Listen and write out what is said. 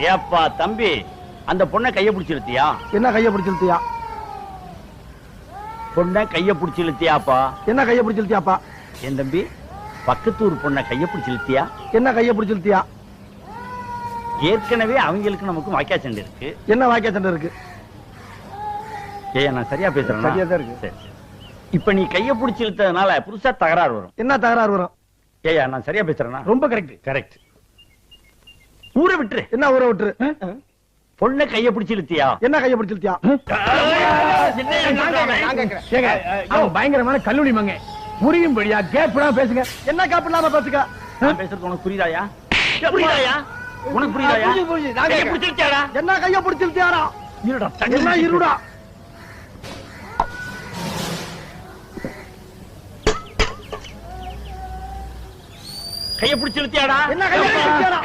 ஏப்பா தம்பி, அந்த பொண்ணை கைய பிடிச்சு இழுத்தியா? என்ன கைய பிடிச்சு இழுத்தியா? பொண்ணை கைய பிடிச்சு இழுத்தியாப்பா? என்ன கைய பிடிச்சு இழுத்தியாப்பா? என் தம்பி, பக்கத்தூர் பொண்ணை கைய பிடிச்சு இழுத்தியா? என்ன கைய பிடிச்சு இழுத்தியா? ஏற்கனவே அவங்களுக்கு நமக்கு வாக்கியா சண்டை இருக்கு. என்ன வாக்கியா சண்டை இருக்கு? ஏய், நான் சரியா பேசுறேன்? சரியா தான் இருக்கு. சரி. இப்ப நீ கைய பிடிச்சு இழுத்ததுனால புதுசா தகராறு வரும். என்ன தகராறு வரும்? ஏயா, நான் சரியா பேசுறேன்னா? ரொம்ப கரெக்ட். கரெக்ட். ஊரை விட்டுரு. என்ன ஊரை விட்டுரு? பொண்ணை கைய பிடிச்சு இழுத்தியா? என்ன கைய பிடிச்சு இழுத்தியா? பயங்கரமான கல்லூரி மங்க புரியும்படியா கேப் பேசுங்க. என்ன கேப் இல்லாம பேசுங்க. நான் பேசுறது உனக்கு புரியுதாயா? புரியுதாயா? உனக்கு புரியுதாயா? கைய பிடிச்சு இழுத்தியாடா? என்ன கைய பிடிச்சு இழுத்தியாடா? இருடா, என்ன இருடா? கைய பிடிச்சு இழுத்தியாடா? என்ன கைய பிடிச்சு இழுத்தியாடா?